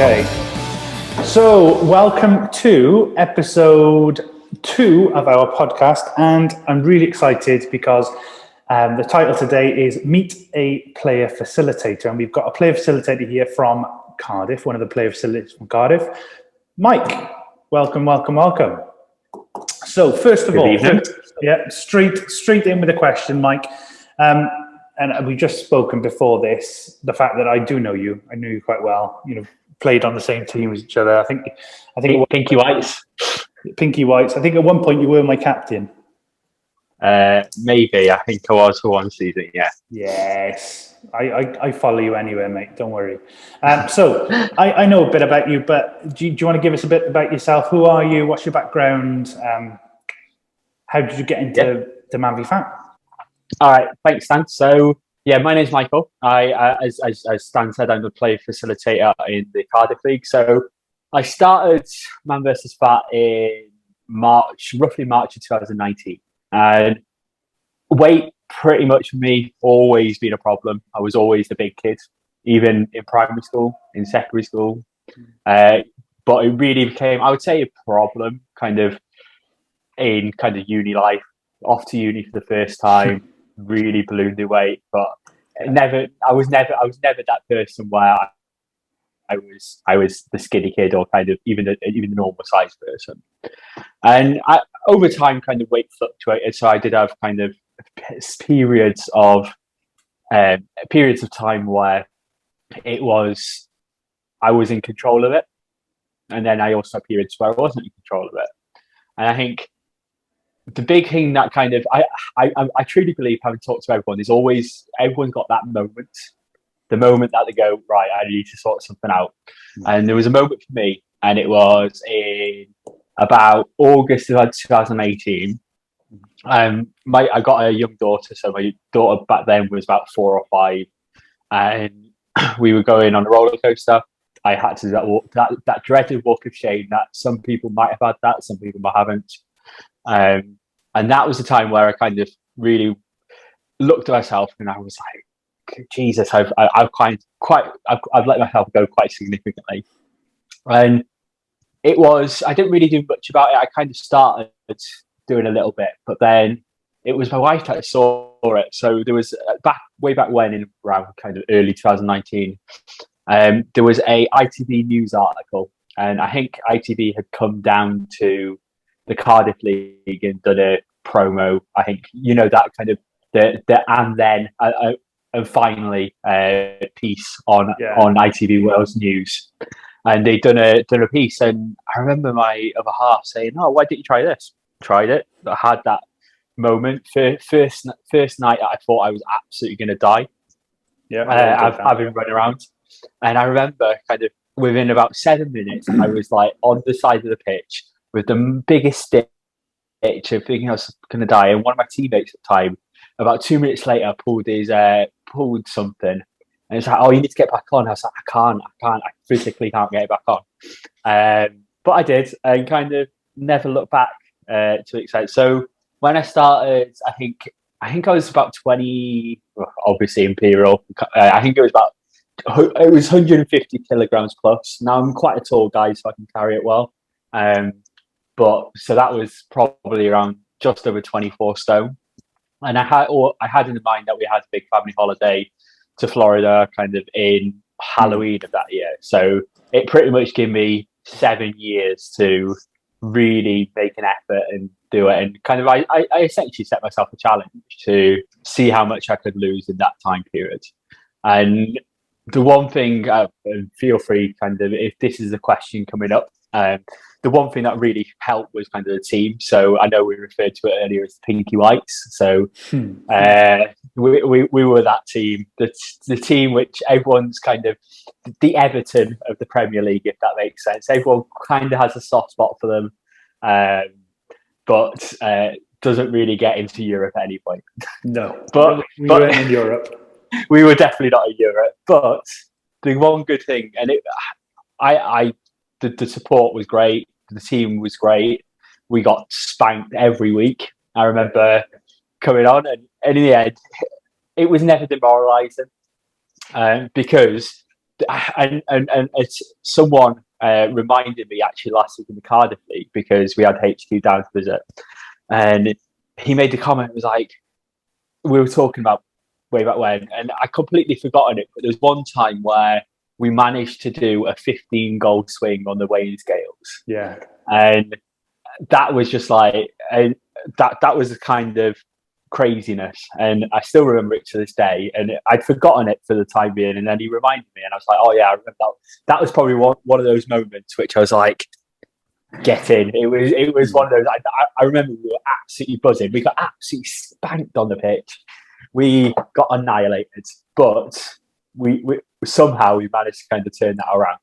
Okay. So, welcome to episode 2 of our podcast, and I'm really excited because the title today is Meet a Player Facilitator, and we've got a player facilitator here from Cardiff, one of the player facilitators from Cardiff. Mike, welcome. So, first of all, straight in with a question, Mike. And we've just spoken before this, the fact that I do know you. I knew you quite well. You know, played on the same team as each other. I think Pinky Whites. Pinky Whites. I think at one point you were my captain. Maybe. I think I was for one season, yeah. Yes. I follow you anywhere, mate. Don't worry. So I know a bit about you, but do you want to give us a bit about yourself? Who are you? What's your background? How did you get into the MANvFAT? All right, thanks, Stan. So, yeah, my name's Michael. As Stan said, I'm the player facilitator in the Cardiff League. So, I started MANvFAT in roughly March of 2019. And weight, pretty much for me, always been a problem. I was always the big kid, even in primary school, in secondary school. But it really became, I would say, a problem in uni life. Off to uni for the first time, really ballooned the weight, but I was never that person where I was the skinny kid or even the normal size person. And over time, weight fluctuated, so I did have periods of time where I was in control of it, and then I also had periods where I wasn't in control of it. And I think the big thing that I truly believe, having talked to everyone, is everyone's got that moment, the moment that they go, right, I need to sort something out. And there was a moment for me, and it was in about August of 2018. I got a young daughter, so my daughter back then was about 4 or 5, and we were going on a roller coaster. I had to do that dreaded walk of shame that some people might have had that, some people haven't. And that was the time where I really looked at myself, and I was like, Jesus, I've let myself go quite significantly. And I didn't really do much about it. I started doing a little bit, but then it was my wife that saw it. So there was way back when, in around early 2019, there was a ITV news article, and I think ITV had come down to the Cardiff League and done a promo. I think that the and then and finally piece on ITV Wales News, and they'd done a piece. And I remember my other half saying, "Oh, why didn't you try this?" Tried it. I had that moment. First night, I thought I was absolutely going to die. Having run around, and I remember within about 7 minutes, I was on the side of the pitch with the biggest stitch of thinking I was going to die. And one of my teammates at the time, about 2 minutes later, pulled something. And it's like, oh, you need to get back on. I was like, I physically can't get it back on. But I did, and never looked back to excite. So when I started, I think I was about 20, obviously imperial. I think it was 150 kilograms plus. Now I'm quite a tall guy, so I can carry it well. But so that was probably around just over 24 stone. And I had in mind that we had a big family holiday to Florida in Halloween of that year. So it pretty much gave me 7 years to really make an effort and do it. And I essentially set myself a challenge to see how much I could lose in that time period. And the one thing, and feel free if this is a question coming up, the one thing that really helped was the team. So I know we referred to it earlier as the Pinky Whites. So we were that team, the team which everyone's the Everton of the Premier League, if that makes sense. Everyone has a soft spot for them, but doesn't really get into Europe at any point. No, but we weren't in Europe. We were definitely not in Europe. But the one good thing, and the support was great. The team was great. We got spanked every week. I remember coming on, and in the end, it was never demoralising because and it's someone reminded me actually last week in the Cardiff League, because we had HQ down to visit, and he made the comment. It was like, we were talking about way back when, and I completely forgotten it, but there was one time where we managed to do a 15-goal swing on the weighing scales. Yeah. And that was just like, that was the kind of craziness. And I still remember it to this day. And I'd forgotten it for the time being. And then he reminded me, and I was like, oh yeah, I remember that. That was probably one of those moments which I was like, get in. It was one of those, I remember we were absolutely buzzing. We got absolutely spanked on the pitch. We got annihilated, but we somehow we managed to kind of turn that around.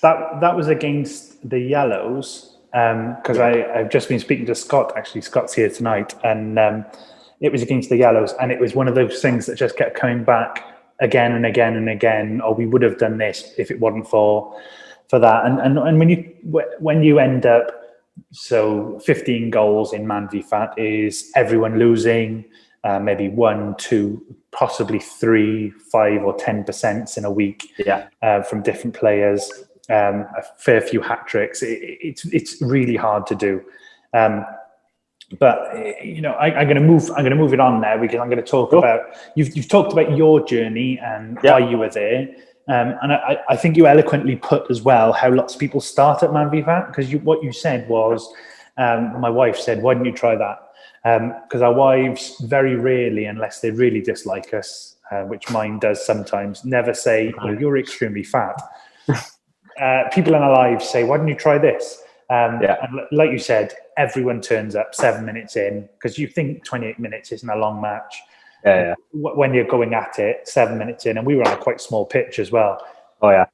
That was against the Yellows, because I've just been speaking to Scott. Actually, Scott's here tonight, and it was against the Yellows, and it was one of those things that just kept coming back again and again and again. Oh, we would have done this if it wasn't for that. And when you end up, so 15 goals in MANvFAT is everyone losing. Maybe 1, 2, possibly 3, 5 or 10% in a week from different players. A fair few hat tricks. It's really hard to do. But I'm going to move it on now, because I'm going to talk about you've talked about your journey and why you were there. And I think you eloquently put as well how lots of people start at MANvFAT, because what you said was, my wife said, why didn't you try that? Because our wives very rarely, unless they really dislike us, which mine does sometimes, never say, oh, you're extremely fat. People in our lives say, why don't you try this? And like you said, everyone turns up 7 minutes in, because you think 28 minutes isn't a long match. When you're going at it 7 minutes in, and we were on a quite small pitch as well. Oh yeah.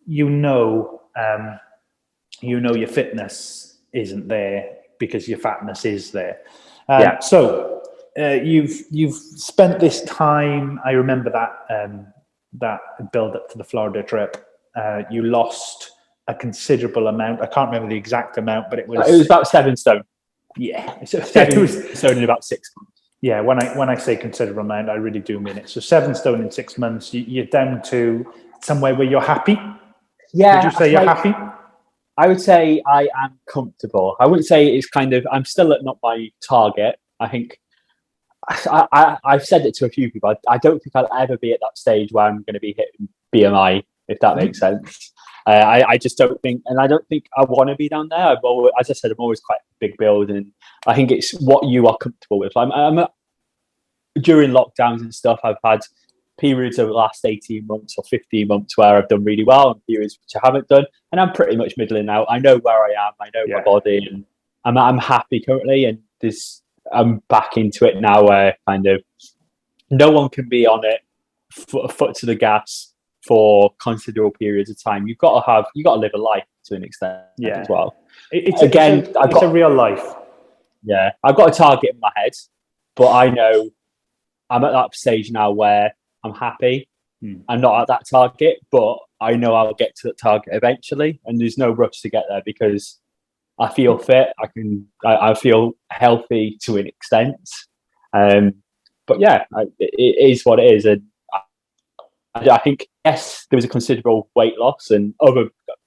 Your fitness isn't there because your fatness is there. So you've spent this time. I remember that build up to the Florida trip. You lost a considerable amount. I can't remember the exact amount, but it was about 7 stone. Yeah, 7 stone in about 6 months. Yeah, when I say considerable amount, I really do mean it. So 7 stone in 6 months. You're down to somewhere where you're happy. Yeah, would you say you're happy? I would say I am comfortable. I wouldn't say it's kind of, I'm still at not my target. I think I've said it to a few people. I don't think I'll ever be at that stage where I'm going to be hitting BMI, if that makes sense. I just don't think, and I don't think I want to be down there. As I said, I'm always quite a big build, and I think it's what you are comfortable with. During lockdowns and stuff, I've had periods over the last 18 months or 15 months where I've done really well, and periods which I haven't done, and I'm pretty much middling out. I know where I am, I know my body, and I'm happy currently, and I'm back into it now where kind of no one can be on it foot to the gas for considerable periods of time. You've got to live a life to an extent as well. It's a real life. Yeah, I've got a target in my head, but I know I'm at that stage now where I'm happy. I'm not at that target, but I know I'll get to that target eventually, and there's no rush to get there because I feel fit. I feel healthy to an extent. But yeah, it is what it is, and I think yes, there was a considerable weight loss, and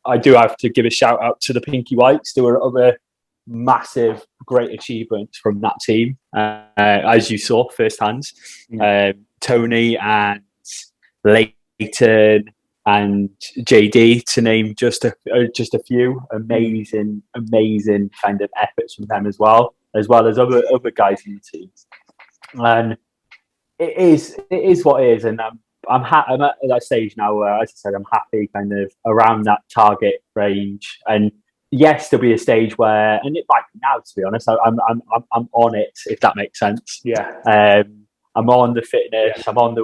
I do have to give a shout out to the Pinky Whites. There were other massive, great achievements from that team, as you saw firsthand. Tony and Leighton and JD, to name just a few. Amazing kind of efforts from them as well as other guys in the team. And it is what it is, and I'm at that stage now where, as I said, I'm happy kind of around that target range. And yes, there'll be a stage where, and it might be now, to be honest, I'm on it, if that makes sense. I'm on the fitness. I'm on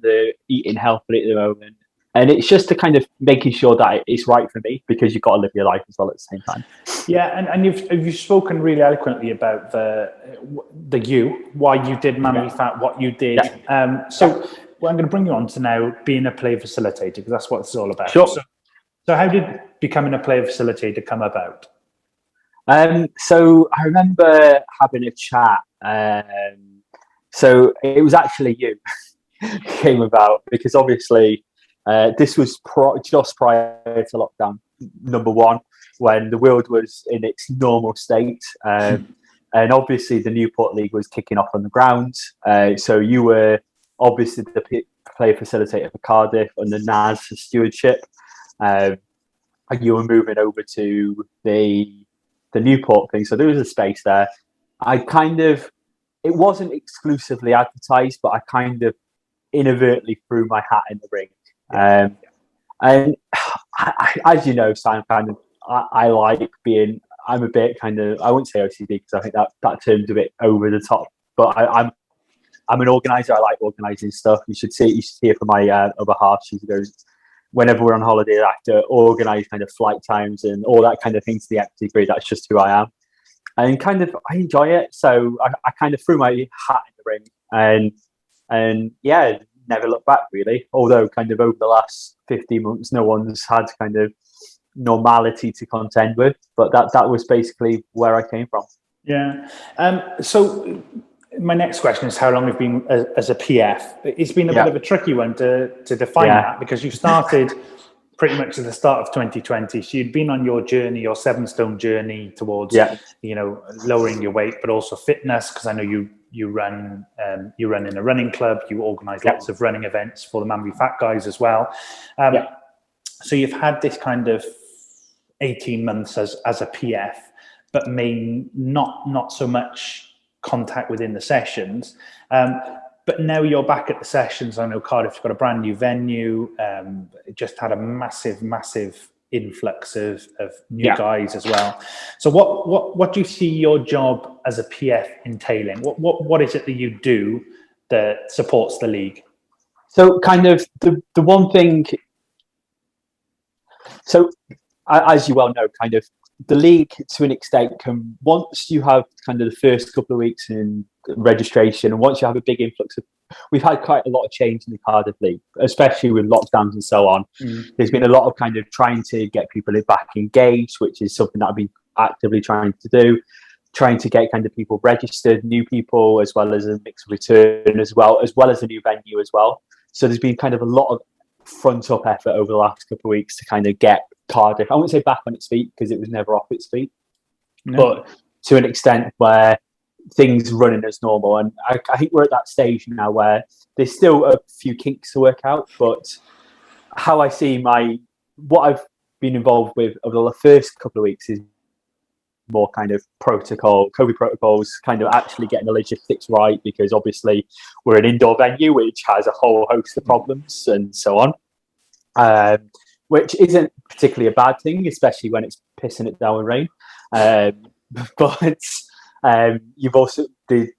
the eating healthily at the moment, and it's just to kind of making sure that it's right for me, because you've got to live your life as well at the same time. Yeah, and you've spoken really eloquently about why you did MANvFAT, what you did. Well, I'm going to bring you on to now being a player facilitator, because that's what it's all about. Sure. So how did becoming a player facilitator come about? So I remember having a chat. So it was actually you came about, because obviously This was just prior to lockdown number one, when the world was in its normal state. And obviously the Newport League was kicking off on the ground. So you were obviously the player facilitator for Cardiff under NAS stewardship. And you were moving over to the Newport thing. So there was a space there. It wasn't exclusively advertised, but I kind of inadvertently threw my hat in the ring. And as you know, Simon, I like being, I'm a bit kind of, I wouldn't say OCD because I think that term's a bit over the top, but I'm an organizer. I like organizing stuff. You should hear from my other half. She goes, whenever we're on holiday, I have to organize kind of flight times and all that kind of thing to the nth degree. That's just who I am. And kind of, I enjoy it. So I kind of threw my hat in the ring and yeah, never looked back really. Although kind of over the last 15 months, no one's had kind of normality to contend with, but that was basically where I came from. Yeah. So my next question is how long have you been as a PF? It's been a bit of a tricky one to define that, because you started pretty much at the start of 2020. So you'd been on your journey, your 7 stone journey towards, lowering your weight, but also fitness. Because I know you run in a running club. You organise lots of running events for the MANvFAT guys as well. So you've had this kind of 18 months as a PF, but not so much contact within the sessions. But now you're back at the sessions. I know Cardiff's got a brand new venue. It just had a massive influx of new guys as well. So what do you see your job as a PF entailing? What is it that you do that supports the league? So kind of the one thing. So as you well know, kind of the league to an extent can, once you have kind of the first couple of weeks in registration, and once you have a big influx of, we've had quite a lot of change in the Cardiff League, especially with lockdowns and so on. There's been a lot of kind of trying to get people back engaged, which is something that I've been actively trying to do, trying to get kind of people registered, new people, as well as a mix of return as well as a new venue as well. So there's been kind of a lot of front up effort over the last couple of weeks to kind of get Cardiff, I wouldn't say back on its feet because it was never off its feet, but to an extent where things running as normal. And I think we're at that stage now where there's still a few kinks to work out, but how I see what I've been involved with over the first couple of weeks is more kind of COVID protocols, kind of actually getting the logistics right, because obviously we're an indoor venue which has a whole host of problems and so on, which isn't particularly a bad thing, especially when it's pissing it down with rain. But you've also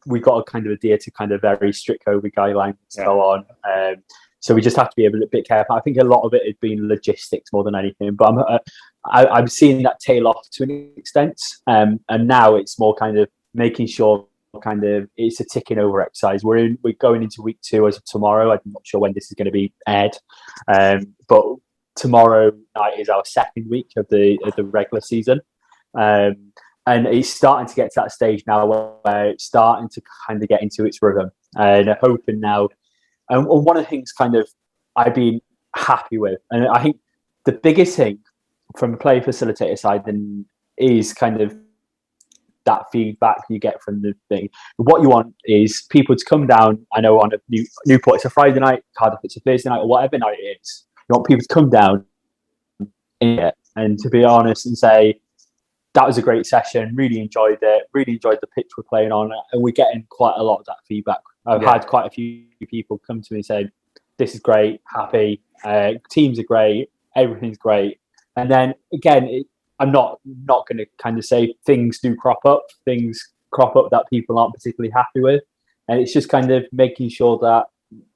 we've got to kind of adhere to kind of very strict COVID guidelines and so on. So we just have to be a bit careful. I think a lot of it has been logistics more than anything, but I'm seeing that tail off to an extent. And now it's more kind of making sure kind of it's a ticking over exercise. We're going into week 2 as of tomorrow. I'm not sure when this is going to be aired, but tomorrow night is our second week of the regular season. And it's starting to get to that stage now where it's starting to kind of get into its rhythm. And I'm hoping now, and one of the things kind of I've been happy with, and I think the biggest thing from the player facilitator side then is kind of that feedback you get from the thing. What you want is people to come down. I know on a Newport it's a Friday night, Cardiff it's a Thursday night, or whatever night it is. You want people to come down in it and to be honest and say, that was a great session, really enjoyed it, really enjoyed the pitch we're playing on, and we're getting quite a lot of that feedback. I've had quite a few people come to me and say, this is great, happy, teams are great, everything's great. And then again, I'm not going to kind of say things crop up that people aren't particularly happy with. And it's just kind of making sure that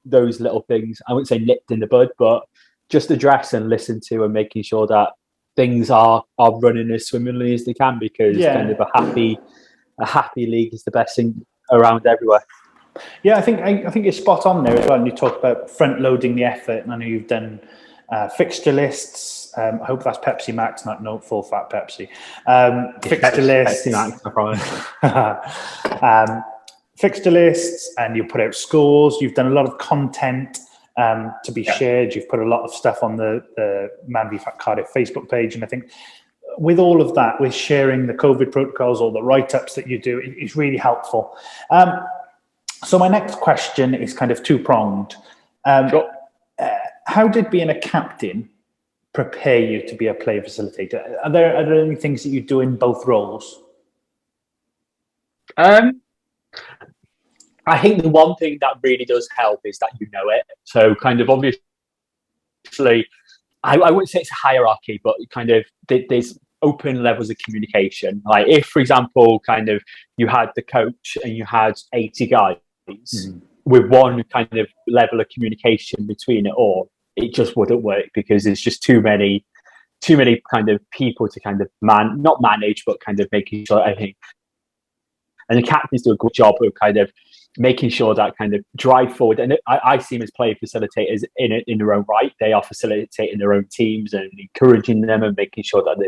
those little things, I wouldn't say nipped in the bud, but just address and listen to, and making sure that things are running as swimmingly as they can, because kind of a happy league is the best thing around everywhere. Yeah, I think you're spot on there as well. And you talk about front loading the effort, and I know you've done fixture lists. I hope that's Pepsi Max, not full fat Pepsi. Fixture lists. Pepsi Max, I promise. Fixture lists, and you put out scores. You've done a lot of content to be shared. You've put a lot of stuff on the MANvFAT Cardiff Facebook page, and I think with all of that, with sharing the COVID protocols or the write-ups that you do, it's really helpful. So my next question is kind of two-pronged. Sure. How did being a captain prepare you to be a player facilitator? Are there any things that you do in both roles? I think the one thing that really does help is that you know it. So kind of obviously, I wouldn't say it's a hierarchy, but kind of there's open levels of communication. Like if, for example, kind of you had the coach and you had 80 guys with one kind of level of communication between it all, it just wouldn't work because there's just too many kind of people to kind of not manage, but kind of making sure everything. And the captains do a good job of kind of making sure that kind of drive forward. And I see them as player facilitators in their own right. They are facilitating their own teams and encouraging them and making sure that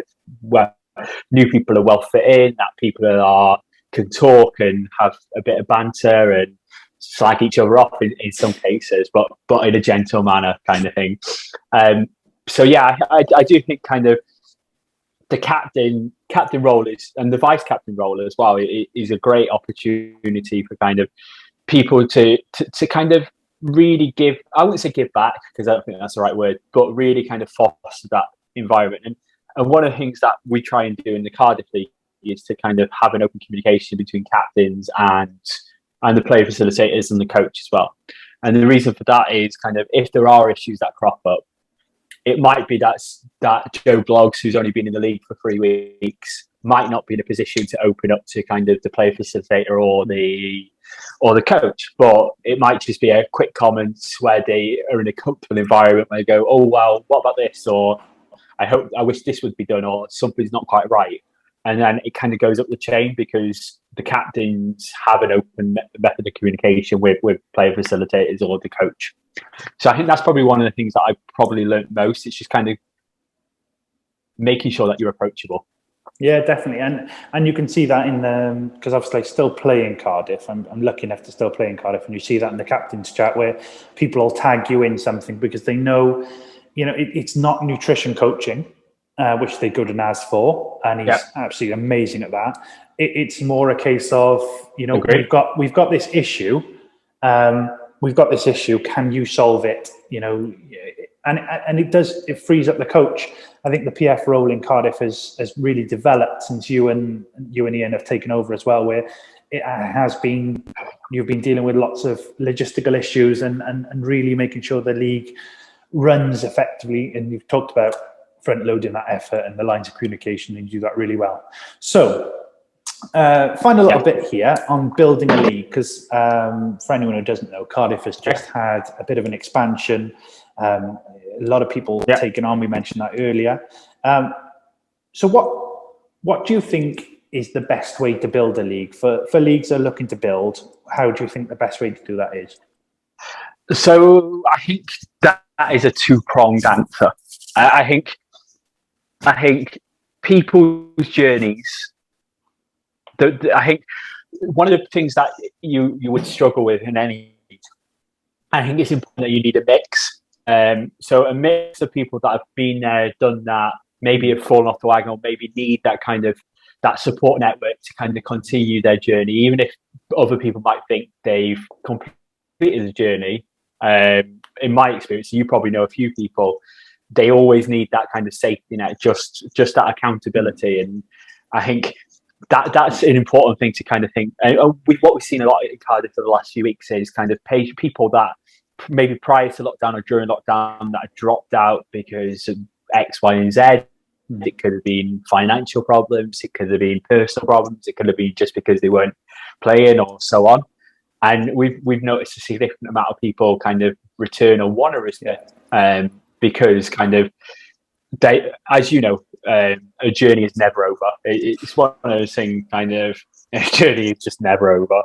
new people are well fit in, that people can talk and have a bit of banter and slag each other off in some cases, but in a gentle manner kind of thing. So yeah, I do think kind of the captain role and the vice captain role as well is a great opportunity for kind of people to kind of really give. I wouldn't say give back because I don't think that's the right word, but really kind of foster that environment. And one of the things that we try and do in the Cardiff League is to kind of have an open communication between captains and the player facilitators and the coach as well. And the reason for that is kind of if there are issues that crop up, it might be that Joe Bloggs, who's only been in the league for 3 weeks, might not be in a position to open up to kind of the player facilitator or the coach. But it might just be a quick comment where they are in a comfortable environment where they go, "Oh well, what about this?" Or I wish this would be done, or something's not quite right. And then it kind of goes up the chain because the captains have an open method of communication with player facilitators or the coach. So I think that's probably one of the things that I've probably learned most. It's just kind of making sure that you're approachable. Yeah, definitely. And you can see that in because obviously I still play in Cardiff. I'm lucky enough to still play in Cardiff, and you see that in the captain's chat where people will tag you in something because they know, it's not nutrition coaching, which they're good and as for, and he's absolutely amazing at that. It's more a case of, we've got this issue. We've got this issue. Can you solve it? And it frees up the coach. I think the PF role in Cardiff has really developed since you and Ian have taken over as well, where it has been, you've been dealing with lots of logistical issues and really making sure the league runs effectively. And you've talked about front loading that effort and the lines of communication, and you do that really well. So final little bit here on building a league, because for anyone who doesn't know, Cardiff has just had a bit of an expansion. A lot of people taken on. We mentioned that earlier. So what do you think is the best way to build a league for leagues that are looking to build? How do you think the best way to do that is? So I think that is a two-pronged answer. I think people's journeys. I think one of the things that you would struggle with in any league, I think it's important that you need a mix. So a mix of people that have been there, done that, maybe have fallen off the wagon, or maybe need that kind of that support network to kind of continue their journey, even if other people might think they've completed the journey. In my experience, you probably know a few people. They always need that kind of safety net, just that accountability, and I think that's an important thing to kind of think. And what we've seen a lot in Cardiff for the last few weeks is kind of people that maybe prior to lockdown or during lockdown that have dropped out because of X, Y, and Z. It could have been financial problems. It could have been personal problems. It could have been just because they weren't playing or so on. And we've noticed a significant amount of people kind of return or want to return because kind of they, as you know, a journey is never over. It's one of those things, kind of, a journey is just never over.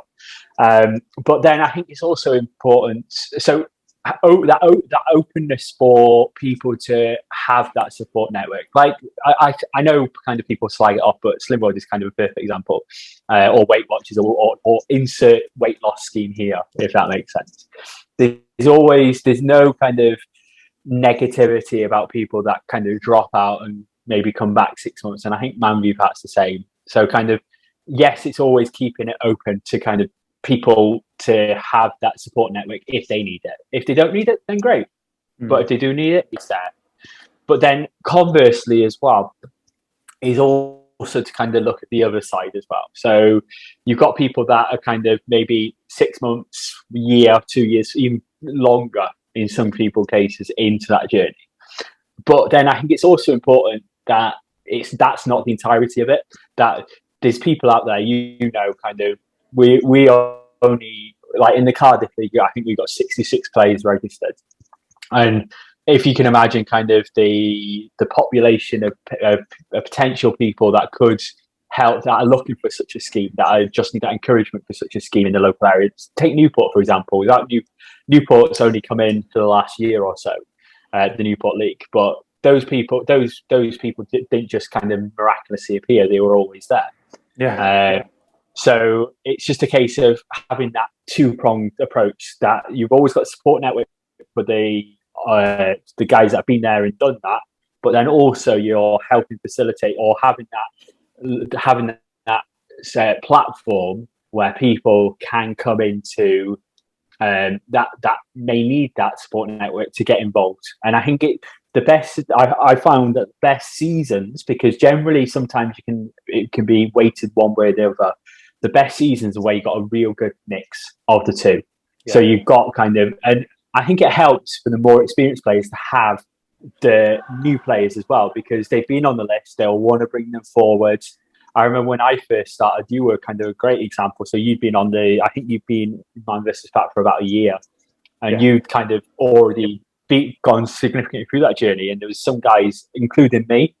But then I think it's also important. So that openness for people to have that support network. Like I know kind of people slag it off, but Slimworld is kind of a perfect example, or Weight Watchers, or insert weight loss scheme here, if that makes sense. there's no kind of negativity about people that kind of drop out and maybe come back 6 months. And I think MANvFAT's the same. So kind of, yes, it's always keeping it open to kind of people to have that support network if they need it. If they don't need it, then great. But if they do need it, it's there. But then conversely as well, is also to kind of look at the other side as well. So you've got people that are kind of maybe 6 months, year, 2 years, even longer in some people cases into that journey. But then I think it's also important that that's not the entirety of it. That there's people out there, kind of, we are only, like in the Cardiff League, I think we've got 66 players registered. And if you can imagine kind of the population of potential people that could help, that are looking for such a scheme, that just need that encouragement for such a scheme in the local area. Take Newport, for example. Newport's only come in for the last year or so, the Newport League. But those people didn't just kind of miraculously appear. They were always there. Yeah. So it's just a case of having that two-pronged approach, that you've always got a support network for the guys that have been there and done that, but then also you're helping facilitate or having that platform where people can come into that may need that support network to get involved. And I think I found that the best seasons, because generally sometimes it can be weighted one way or the other. The best seasons are where you've got a real good mix of the two. Yeah. So you've got and I think it helps for the more experienced players to have the new players as well, because they've been on the list. They'll want to bring them forward. I remember when I first started, you were kind of a great example. So you've been I think you've been MANvFAT for about a year, and you'd kind of already gone significantly through that journey. And there was some guys, including me,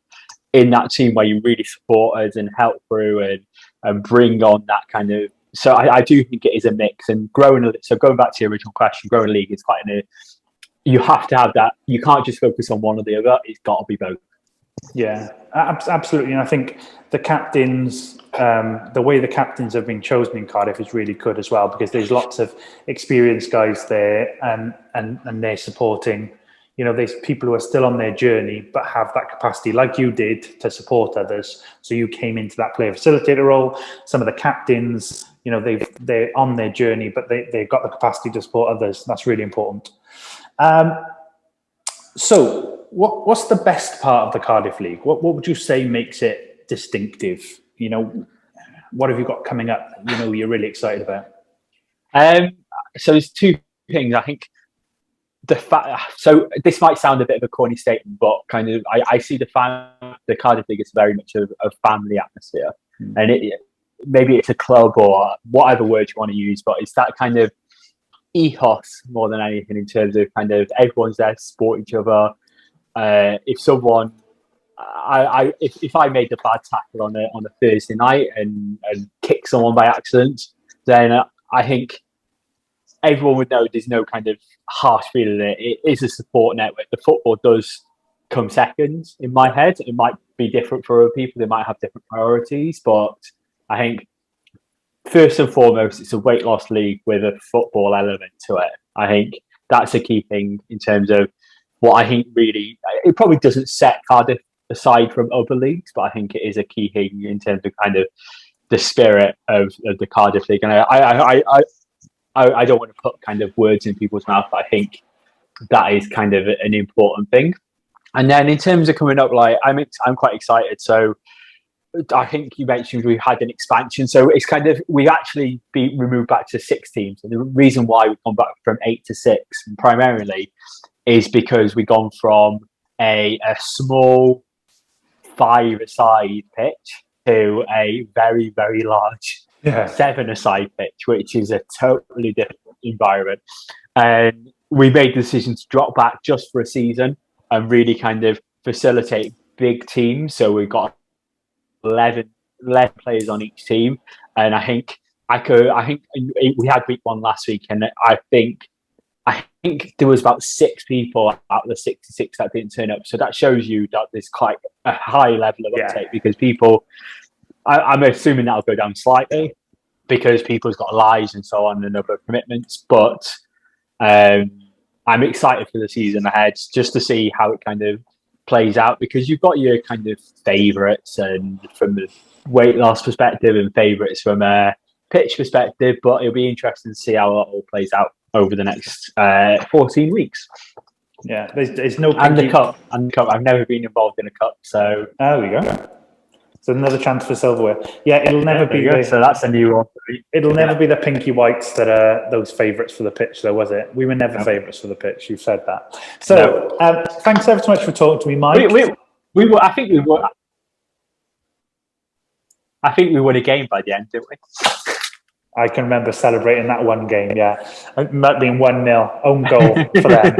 in that team where you really supported and helped through and bring on that kind of. So I do think it is a mix, and so going back to your original question, growing a league is quite you have to have that. You can't just focus on one or the other. It's got to be both. Yeah, absolutely. And I think the captains, the way the captains have been chosen in Cardiff is really good as well, because there's lots of experienced guys there, and they're supporting. There's people who are still on their journey but have that capacity, like you did, to support others. So you came into that player facilitator role. Some of the captains, they're on their journey, but they've got the capacity to support others. That's really important. So what's the best part of the Cardiff League? What would you say makes it distinctive? What have you got coming up? You're really excited about. So there's two things. I think so this might sound a bit of a corny statement, but kind of I see the Cardiff League as very much a family atmosphere, and maybe it's a club or whatever word you want to use, but it's that kind of ethos more than anything, in terms of kind of everyone's there to support each other. If someone, if I made a bad tackle on a Thursday night and kicked someone by accident, then I think everyone would know there's no kind of harsh feeling. It is a support network. The football does come second in my head. It might be different for other people. They might have different priorities, but I think first and foremost, it's a weight loss league with a football element to it. I think that's a key thing in terms of what I think really, it probably doesn't set Cardiff aside from other leagues, but I think it is a key thing in terms of kind of the spirit of the Cardiff League. And I don't want to put kind of words in people's mouth, but I think that is kind of an important thing. And then in terms of coming up, I'm quite excited. So I think you mentioned we've had an expansion. So it's kind of, we've actually been removed back to 6 teams. And the reason why we've gone back from 8 to 6 primarily is because we've gone from a small 5-a-side pitch to a very, very large 7-a-side pitch, which is a totally different environment. And we made the decision to drop back just for a season and really kind of facilitate big teams. So we've got 11 players on each team, and I think we had week 1 last week, and I think there was about 6 people out of the 66 that didn't turn up. So that shows you that there's quite a high level of uptake, because people, I'm assuming that'll go down slightly because people's got lives and so on and other commitments, but I'm excited for the season ahead just to see how it kind of plays out, because you've got your kind of favourites and from the weight loss perspective and favourites from a pitch perspective, but it'll be interesting to see how it all plays out over the next 14 weeks. Yeah, there's no and the cup. I've never been involved in a cup, so there we go. So another chance for silverware. Yeah, it'll never be. So that's a new one. It'll never be the pinky whites that are those favourites for the pitch, though, was it? We were never favourites for the pitch. You've said that. So thanks ever so much for talking to me, Mike. I think we won a game by the end, didn't we? I can remember celebrating that one game, yeah. It might have been 1-0, own goal for them.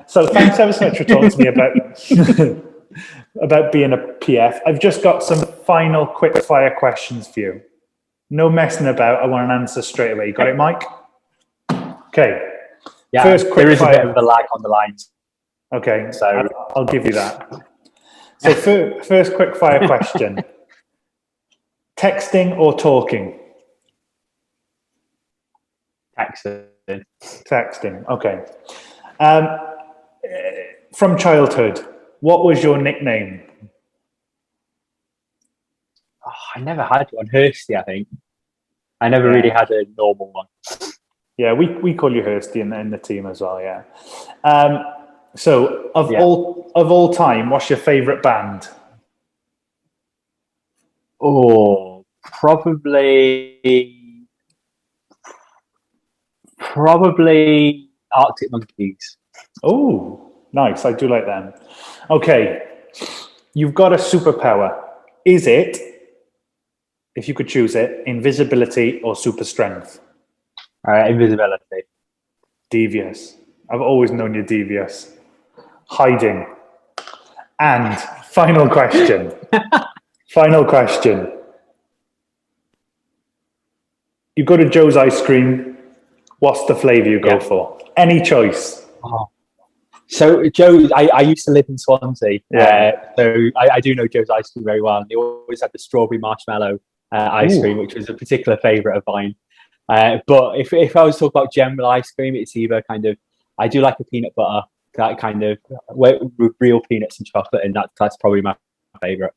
So thanks ever so much for talking to me about being a PF. I've just got some final quick fire questions for you. No messing about, I want an answer straight away. You got it, Mike? Okay. Yeah, first quick there is fire. A bit of a lag on the lines. Okay, so I'll give you that. So first quick fire question. Texting or talking? Texting, okay. From childhood, what was your nickname? Oh, I never had one. Hursty, I think. I never really had a normal one. Yeah, we call you Hursty in the team as well, yeah. So, of all time, what's your favourite band? Oh, probably Arctic Monkeys. Oh, nice. I do like them. Okay. You've got a superpower. Is it, if you could choose it, invisibility or super strength? Invisibility. Devious. I've always known you're devious. Hiding. And final question. Final question. You go to Joe's Ice Cream. What's the flavour you go for? Any choice. Oh. So Joe, I used to live in Swansea, so I do know Joe's Ice Cream very well. And they always had the strawberry marshmallow ice cream, which was a particular favourite of mine. But if I was talking about general ice cream, it's either kind of, I do like a peanut butter, that kind of real peanuts and chocolate, and that's probably my favourite.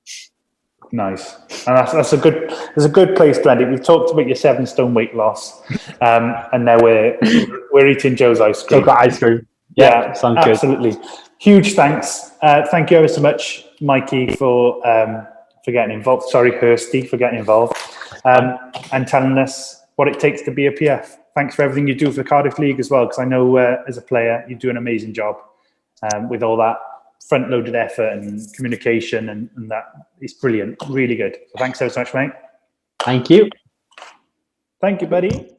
Nice, and that's a good place to end it. We've talked about your 7 stone weight loss, and now we're eating Joe's ice cream. Chocolate ice cream, yeah, sounds absolutely. Good. Huge thanks. Thank you ever so much, Mikey, for getting involved. Sorry, Hursty, for getting involved and telling us what it takes to be a PF. Thanks for everything you do for the Cardiff League as well, because I know as a player you do an amazing job with all that front-loaded effort and communication, and that is brilliant. Really good. So thanks so much, mate. Thank you. Thank you, buddy.